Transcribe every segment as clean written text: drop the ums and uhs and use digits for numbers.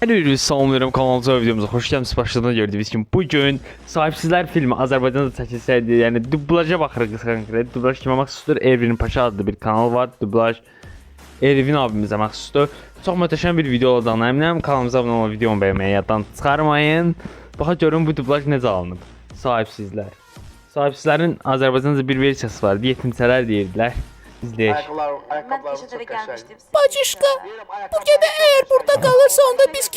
Hepinizi salamlayıram, kanalımıza videomuza xoş gəlmisiniz. Başladığına gördüyünüz kimi bugün Sahibsizlər filmi Azərbaycanda çəkilsəydi, yəni dublaja baxırıq konkret. Dublaj kimə məxsusdur? Ervin Paşa adlı bir kanal var. Dublaj Ervin abimizə məxsusdur. Çox möhtəşəm bir video olacağına əminəm. Kanalımıza abunə olub videomu bəyənməyi yaddan çıxarmayın. Baxa görün bu dublaj necə alınıb. Sahibsizlər. Sahibsizlərin Azərbaycanda bir versiyası var. Yetimçələr deyirdilər. İzləyək. Ben peşelere gelmiştim. Bacışka, bu gece eğer burada kalırsa onda biz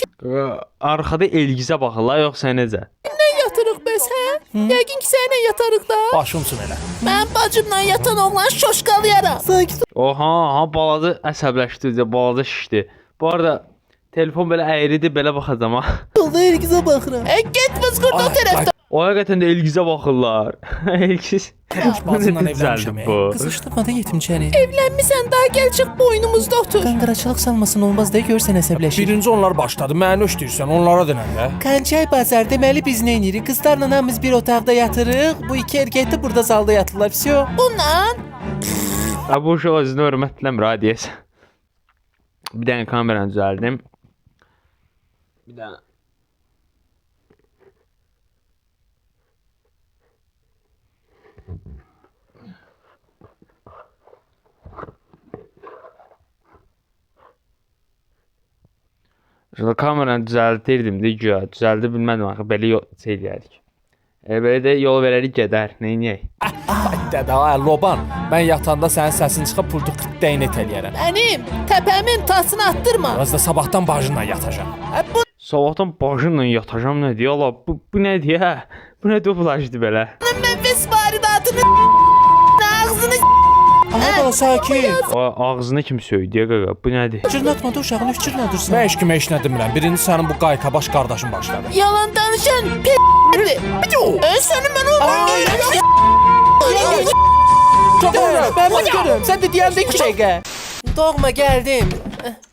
Arxada Elgizə baxırlar yoxsa necə? kimle yatırıq biz he? Yəqin ki seninle yatarıq da. Başımsın elə. Ben bacımla yatan oğlan şoşqalıyaram. Sanki Oha, balaca əsəbləşdi, balaca şişdi. Bu arada telefon belə əyridir, belə baxacam ha. solda Elgiz'e bakıram. Git fıskırdı o tarafta. O həqiqətən də Elgizə baxırlar. Elgiz. Bacımdan Düzəldi evlənmişəm. bu. Kızıştırma da yetimçəni. Evlenmişsen daha gel çık boynumuzda otur. Qanqaraçılıq salmasın olmaz deyə görsən əsəbləşir. Birinci onlar başladı. Mənə öş deyirsən, onlara denən də. Qancay bazar deməli biz nə edirik? Qızlarla hamımız bir otaqda yatırıq. Bu iki erkək də burada zalda yatırlar. Vsyo. Bundan Ha, bu uşaq özünü hörmətləmir ha deyəsən. Bir dənə kameranı düzəldim. Bir dənə. Şurada kameranı düzəldirdim də güya. Düzəldə bilmədim axı belə şey eləyərik. Belə də yol verərik gedər. Neyniyək? Dədə, ay Loban. Mən yatanda sənin səsin çıxıb pultu 40 dəynət eləyərəm. benim tepemin tasını attırma. Biraz da sabahdan bacınla yatacağam. Sabahdan başınla yatacağam nə deyə? Allah bu nə deyə? Bu nə dublajdır belə? Nefes varidatını ağzını Aha bala sakin. Ağzına kim söydü qaqa? Bu nədir? Cırnatma da uşağın üç cırnadırsan. Mən heç kimə heç nə demirəm. Birinci sənin bu qayqa baş qardaşın başladı. yalan danışan p***di. Senin ben Ben bakıyorum. Sen de diyen de iki şeyge. Doğma geldim.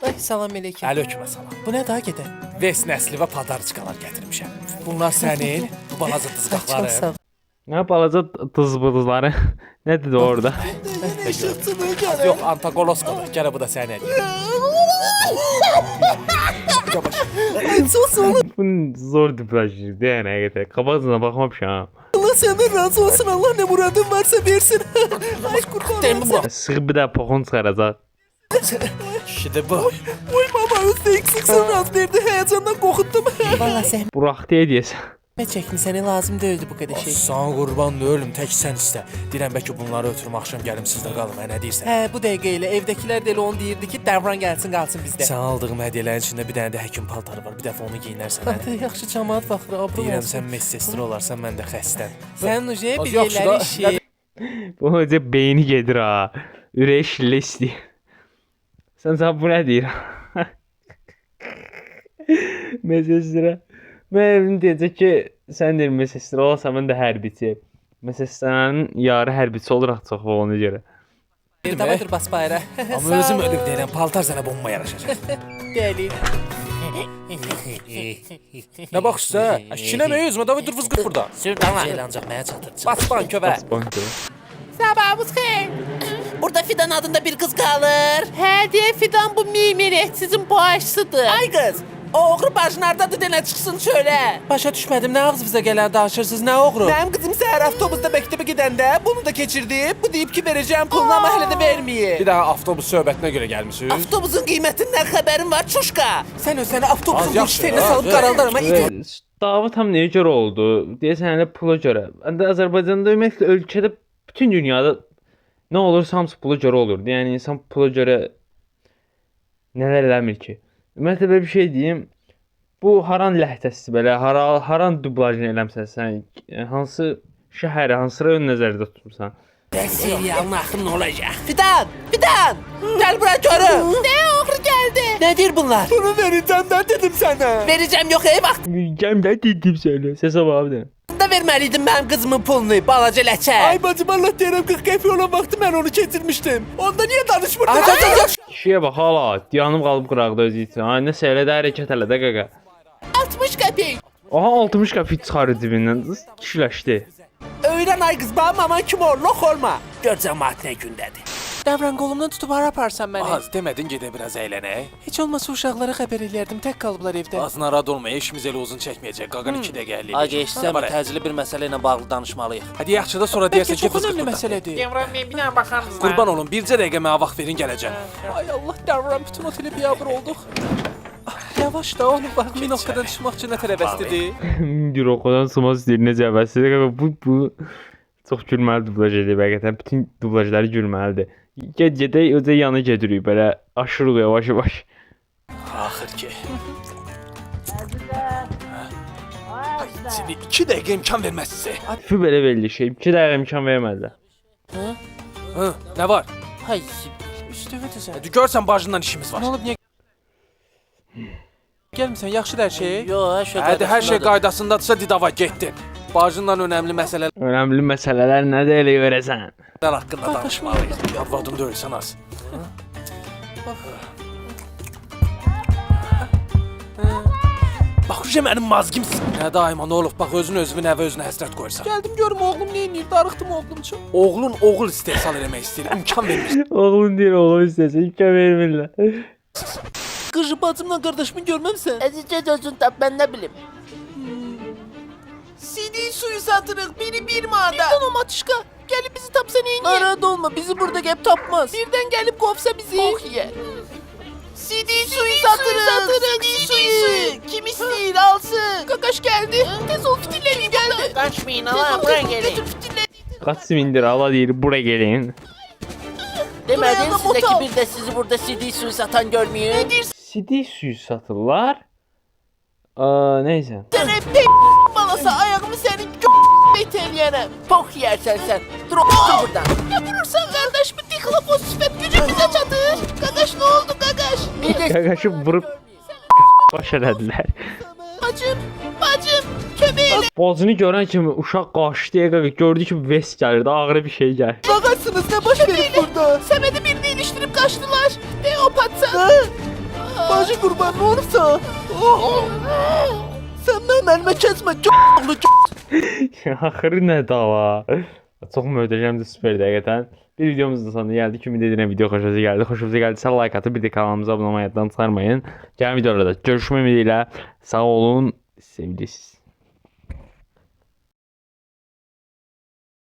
Ay salam aleyküm. Əleykum salam. Bu ne daha gede? Ves nəsli və padarçıqalar gətirmişəm. Bunlar sənin, bu balaca Çok dızqaqların. sağ ol. Nə balaca tızbıdızları? Nədir orada? Yox, antagoloskadır. Gələ bu da sənin. Bu zor dublajdır yəni həqiqətən. Qabağına baxmamışam. Allah senden razı olsun. Allah ne muradın varsa versin. Ay kurban olsun. Sığı bir də poxun çıxaracaq. Kişidir bu. Oy baba özde eksiksin raz verdi. Heyecandan korkuttum. Valla zahmet Burax deyə deyəsən. çektin. Seni lazım değildi bu kadar şey. Sən qurban ölüm, tək sən istə. Deyirəm bəlkə bunları ötürüm axşam gəlim sizdə qalım. Nə deyirsən? He bu dəqiqə evdekiler de onu deyirdi ki davran gelsin kalsın bizde. Sən aldığım hədiyyələrin içində bir dənə də həkim paltarı var. Bir dəfə onu geyinərsən. Hə? Hadi yaxşı cəmaat baxır, abrum Deyirəm olsun. sən Manchester olarsan, mən də xəstəm. Sən uje bir Yaxşı da, yerləri işi. Bu necə beyni gedir ha. Ürəyi şillə istəyir. Sən bu nə deyir? Mesajlara. Mən deyəcək ki, sən deyir mesajlara olasan, mən də hərbiçi. Mesajların yarı hərbiçi oluruq çox ona görə. Tavadır bas bayra. Amma özüm ölüb deyirəm, paltar sənə bomba yaraşacaq. Deli. Nə baxırsan? Şinəmə özümə davay dur fızqır burada. Sürdan lan. Ancaq mənə çatır. Bas ban kövə. Banka. Sabahımız xeyir. Burada Fidan adında bir kız kalır. Hə deyə Fidan bu meymenehtsizin bağışçıdır. Ay kız. O oğru bacınardadır denə çıxsın şöyle. Başa düşmədim. Nə ağzınıza gələn danışırsınız? Nə oğru? Mənim qızım səhər avtobusda məktəbə gedəndə bunu da keçirdi. Bu deyib ki verəcəm pulunu ama hələ də verməyib. Bir daha avtobus söhbətinə görə gəlmisiniz. Avtobusun qiymətindən xəbərin var çuşka. Sən o səni avtobusun Az bu yaxşı, işlərinə az, salıb qaraldarma it. Dava tam nəyə görə oldu? Deyəsən hələ pula görə. Əndə Azərbaycanda ümumiyyətlə ölkədə bütün dünyada nə olursa hamısı pula görə olurdu. Yəni insan pula görə nələr eləmir ki? Ümumiyyətlə belə bir şey deyim. Bu haran ləhcəsidir belə, haran dublajını eləmsən sən? Hansı şəhəri, hansı rayon nəzərdə tutursan? Serialın axırı nə olacaq? Fidan! Fidan! Gəl bura görüm. Ne oğru geldi? Nədir bunlar? Bunu verəcəm də dedim sənə. Verəcəm yox ey vaxt. Bilgəm də dedim sənə. Səsə bax bir Da verməliydin mənim qızımın pulunu, balaca ləkə. Ay bacım Allah deyirəm 40 qəpik olan vaxtı mən onu keçirmişdim. Onda niyə danışmırdın? Ay, Kişiyə bax hala, dayanıb qalıb qıraqda özü üçün. Ay nəsə elə də hərəkət elə də qaqa. 60 qəpik. Aha 60 qəpik çıxarır cibindən. Kişiləşdi. Öyrən ay qız, benim aman kim ol, lox olma. Gör cəmaat nə gündədir. Davran qolumdan tutub hara aparsan məni? Az demədin gedə biraz əylənək. Heç olmasa uşaqlara xəbər eləyərdim, tək qalıblar evdə. Az narad olmaya işimiz elə uzun çəkməyəcək. Qaqan 2 dəqiqə eləyəcək. Ay geçsəm təcili bir məsələ ilə bağlı danışmalıyıq. Hadi yaxşı da sonra deyəsən Bəlkə ki, çox önəmli məsələdir. Devran Bey bir dənə baxar mısınız? Qurban olun, bircə dəqiqə mənə vaxt verin gələcəm. Ay Allah, Davran bütün oteli biabır olduq. Yavaş da oğlum, bax 1000 okkadan çıxmaq üçün nə tərəvəstidir? Eurokodan sıma istəyir necə əvəzsizdir. Bu çox gülməli dublaj edir həqiqətən. Bütün dublajları gülməlidir. Gedək özə yana gedirik belə aşırı yavaş-yavaş. Axır ki. Seni 2 dəqiqə imkan verməzsə. Fi belə belli şey. 2 dəqiqə imkan vermədilər. Hı, nə var? Hay, Üstümü düzəl. Hadi görsən bacından işimiz var. Nə olub, niyə? Gəlmirsən, yaxşıdır hər şey. yo, hər şey Hadi hər şey qaydasındadır. qaydasındadırsa didava getdin. Bacından önəmli məsələlər Önəmli məsələlər nədir elə verəsən? haqqında danışmalıyıq. Arvadım deyilsən az. Bax, uje mənim mazgimsin. Nə daima nə olub, bax özün özünə nəvə özünə həsrət qoyursan. Gəldim görüm oğlum nə edir, darıxdım oğlum üçün. Oğlun oğul istehsal eləmək istəyir, imkan vermir. Oğlum deyir, oğlum istəsə imkan vermirlər. Qıcı bacımla qardaşımı görməmsən? Əzizcə özün tap, mən nə bilim. CD suyu satırıq, biri 1 manata. Birdən o matışqa, gəlib bizi tapsa neyniyər? Narad olma, bizi burada gəlib tapmaz. Birdən gəlib qovsa bizi. Bok yer. CD suyu satırıq, CD suyu. Kim istəyir, alsın. Qaqaş gəldi, tez ol fitillərin gəldi. Qaçmayın ala, buraya gelin. Götür fitilləri. Kaç simindir ala deyir buraya gelin. Demədim Buraya da sizə ki motor. bir də sizi burada CD suyu satan görməyim. CD suyu satırlar. Neyse. Sən hep balasa ayağımı sənin bet eləyərəm. Bok yersən sən. Dur otur buradan. Ya vurursan qardaş, bu dixlapos sifət gücü bizə çatır. Qaqaş nə oldu qaqaş? Bir də Kakaşı vurup baş elədilər. Bacım, kömək elə. Bacını görən kimi uşaq qaçdı ya, gördü ki vest gəlir, daha ağır bir şey gəlir. Qaqaşsınız, nə baş verib burada? Səmədə birini ilişdirib qaçdılar. O patsan. Bacı qurban, nə olubsa? Sən mənim əlimə kəsmə, oğlu. Axırı nə dava. Çox möhtəşəmdir, süperdir həqiqətən. Bir videomuzun da sonuna gəldik. Ümid edirəm video xoşunuza gəldi. Xoşunuza gəldisə like atıb bir də kanalımıza abunə olmayı yaddan çıxarmayın. Gələn videolarda görüşmək ümidilə. Sağ olun, sevgilisiz.